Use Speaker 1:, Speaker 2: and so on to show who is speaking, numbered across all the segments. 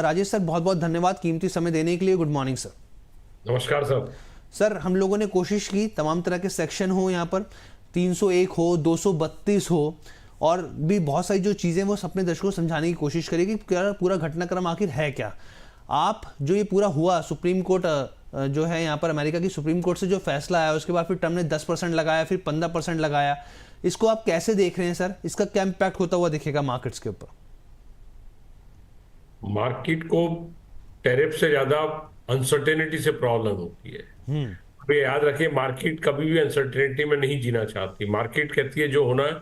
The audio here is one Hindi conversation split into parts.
Speaker 1: राजेश सर, बहुत बहुत धन्यवाद कीमती समय देने के लिए। Good morning sir.
Speaker 2: नमस्कार सर।
Speaker 1: सर, हम लोगों ने कोशिश की तमाम तरह के सेक्शन हो, यहाँ पर 301 हो, 232 हो, और भी बहुत सारी जो चीज़ें वो अपने दर्शकों को समझाने की कोशिश करें कि पूरा घटनाक्रम आखिर है क्या। आप जो ये पूरा हुआ, सुप्रीम कोर्ट जो है यहाँ पर अमेरिका की सुप्रीम कोर्ट से जो फैसला आया, उसके बाद फिर ट्रम्प ने 10% लगाया, फिर 15% लगाया, इसको आप कैसे देख रहे हैं सर? इसका क्या इम्पैक्ट होता हुआ दिखेगा मार्केट्स के ऊपर?
Speaker 2: मार्केट को टैरिफ से ज्यादा अनसर्टेनिटी से प्रॉब्लम होती है। तो याद रखिए, मार्केट कभी भी अनसर्टेनिटी में नहीं जीना चाहती। मार्केट कहती है जो होना है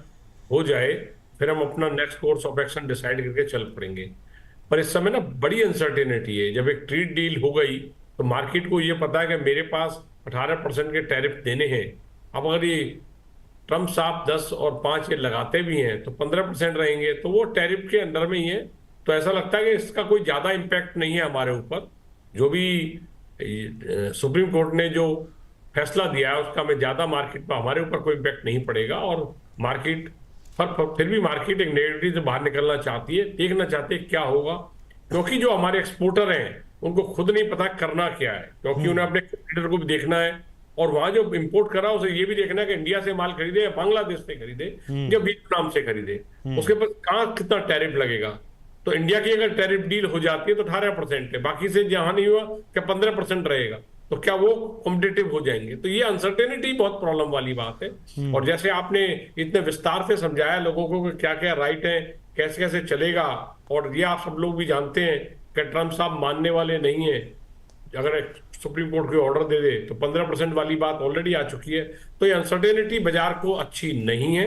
Speaker 2: हो जाए, फिर हम अपना next course of action decide करके चल पड़ेंगे। पर इस समय ना बड़ी अनसर्टेनिटी है। जब एक ट्रेड डील हो गई तो मार्केट को ये पता है कि मेरे पास 18% के टैरिफ देने हैं। अब अगर ये ट्रम्प साहब 10 और 5 ये लगाते भी हैं तो 15% रहेंगे, तो वो टैरिफ के अंडर में ही है। तो ऐसा लगता है कि इसका कोई ज्यादा इम्पैक्ट नहीं है हमारे ऊपर। जो भी सुप्रीम कोर्ट ने जो फैसला दिया है उसका में ज्यादा मार्केट पर हमारे ऊपर कोई इम्पैक्ट नहीं पड़ेगा। और मार्केट फिर भी मार्केट एक नेगेटिव से बाहर निकलना चाहती है, देखना चाहती है क्या होगा। क्योंकि जो हमारे एक्सपोर्टर हैं उनको खुद नहीं पता करना क्या है, क्योंकि उन्हें अपने कंपटीटर को भी देखना है, और वहां जो इंपोर्ट कर रहा है उसे ये भी देखना है कि इंडिया से माल खरीदे या बांग्लादेश से खरीदे या वियतनाम से खरीदे, उसके पास कहाँ कितना टैरिफ लगेगा। तो इंडिया की अगर टैरिफ डील हो जाती है तो 18% है, बाकी से जहां नहीं हुआ क्या 15% रहेगा, तो क्या वो कॉम्पिटिटिव हो जाएंगे। तो ये अनसर्टेनिटी बहुत प्रॉब्लम वाली बात है। और जैसे आपने इतने विस्तार से समझाया लोगों को कि क्या क्या राइट है, कैसे कैसे चलेगा, और ये आप सब लोग भी जानते हैं कि ट्रम्प साहब मानने वाले नहीं है। अगर सुप्रीम कोर्ट कोई ऑर्डर दे दे तो 15% वाली बात ऑलरेडी आ चुकी है। तो ये अनसर्टेनिटी बाजार को अच्छी नहीं है,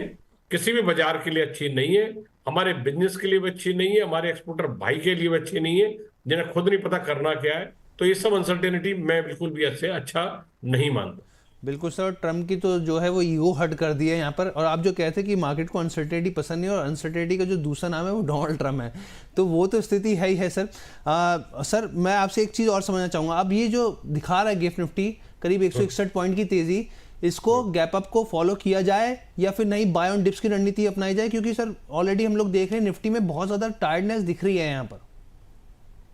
Speaker 2: किसी भी बाजार के लिए अच्छी नहीं है, हमारे बिजनेस के लिए भी अच्छी नहीं है, हमारे एक्सपोर्टर भाई के लिए भी अच्छी नहीं है, जिन्हें खुद नहीं पता करना क्या है। तो ये सब अनसर्टेनिटी मैं बिल्कुल भी अच्छे अच्छा नहीं मानता।
Speaker 1: बिल्कुल सर, ट्रम्प की तो जो है वो ईगो हर्ट कर दिया है यहाँ पर। और आप जो कहते हैं कि मार्केट को अनसर्टेनिटी पसंद नहीं है, और अनसर्टेनिटी का जो दूसरा नाम है वो डोनाल्ड ट्रम्प है, तो वो तो स्थिति है ही है सर। सर, मैं आपसे एक चीज़ और समझना चाहूँगा। अब ये जो दिखा रहा है गिफ्ट निफ्टी करीब 161 पॉइंट की तेज़ी, इसको गैप अप को फॉलो किया जाए या फिर नई बाय ऑन डिप्स की रणनीति अपनाई जाए? क्योंकि सर ऑलरेडी हम लोग देख रहे हैं निफ्टी में बहुत ज़्यादा टायर्डनेस दिख रही है यहाँ पर।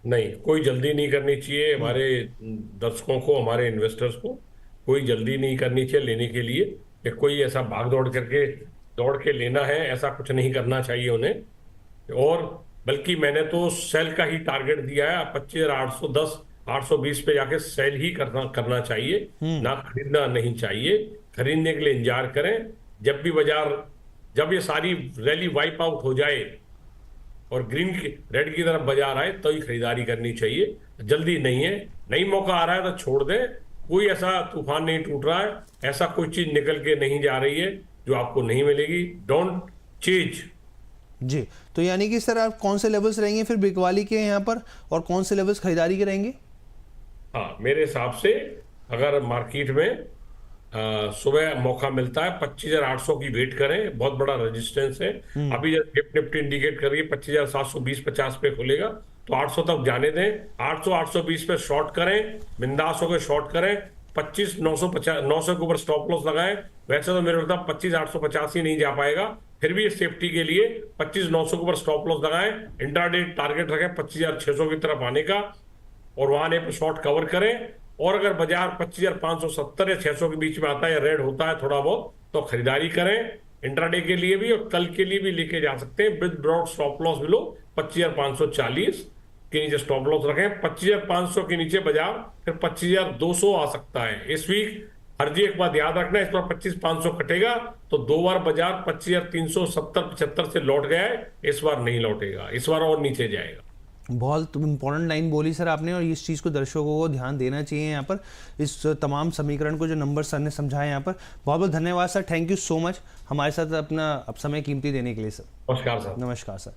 Speaker 2: नहीं, कोई जल्दी नहीं करनी चाहिए। हमारे दर्शकों को, हमारे इन्वेस्टर्स को कोई जल्दी नहीं करनी चाहिए लेने के लिए, कि कोई ऐसा भाग दौड़ के लेना है, ऐसा कुछ नहीं करना चाहिए उन्हें। और बल्कि मैंने तो सेल का ही टारगेट दिया है। 25,810 820 पे जाके सेल ही करना चाहिए, ना खरीदना नहीं चाहिए। खरीदने के लिए इंतजार करें। जब ये सारी रैली वाइप आउट हो जाए और रेड की तरफ बाजार आए तो ही खरीदारी करनी चाहिए, जल्दी नहीं है। नई मौका आ रहा है तो छोड़ दें। कोई ऐसा तूफान नहीं टूट रहा है, ऐसा कोई चीज निकल के नहीं जा रही है जो आपको नहीं मिलेगी। Don't chase.
Speaker 1: जी, तो यानी कि सर आप कौन से लेवल्स रहेंगे फिर बिकवाली के यहाँ पर, और कौन से लेवल्स खरीदारी के रहेंगे?
Speaker 2: हाँ, मेरे हिसाब से अगर मार्केट में सुबह मौका मिलता है 25,800 की वेट करें, बहुत बड़ा रेजिस्टेंस है। अभी जब निफ्टी इंडिकेट कर रही है 25,720-50 पे खुलेगा, तो 800 तक जाने दें। 800 820 पे शॉर्ट करें, बिंदास होकर शॉर्ट करें। 25,950 900 के ऊपर स्टॉप लॉस लगाएं। वैसे तो मेरे लगता है 25,850 ही नहीं जा पाएगा, फिर भी सेफ्टी के लिए 25,900 के ऊपर स्टॉप लॉस लगाएं। इंट्राडे टारगेट रखें 25,600 की तरफ आने का, और वहां आने पर शॉर्ट कवर करें। और अगर बाजार 25,570 या 600 के बीच में आता है या रेड होता है थोड़ा बहुत, तो खरीदारी करें। इंट्राडे के लिए भी और कल के लिए भी लेके जा सकते हैं with broad stop loss below 25,540 के नीचे स्टॉप लॉस रखें। 25,500 के नीचे बाजार फिर 25,200 आ सकता है इस वीक। हर जी एक बात याद रखना, इस बार 25,500 कटेगा तो 2 बार बाजार 25,370-75 से लौट गया है, इस बार नहीं लौटेगा, इस बार और नीचे जाएगा।
Speaker 1: बहुत इंपॉर्टेंट लाइन बोली सर आपने, और इस चीज़ को दर्शकों को ध्यान देना चाहिए यहाँ पर, इस तमाम समीकरण को जो नंबर सर ने समझाया यहाँ पर। बहुत बहुत धन्यवाद sir, thank you so much हमारे साथ अपना समय कीमती देने के लिए सर।
Speaker 2: नमस्कार सर।
Speaker 1: नमस्कार सर।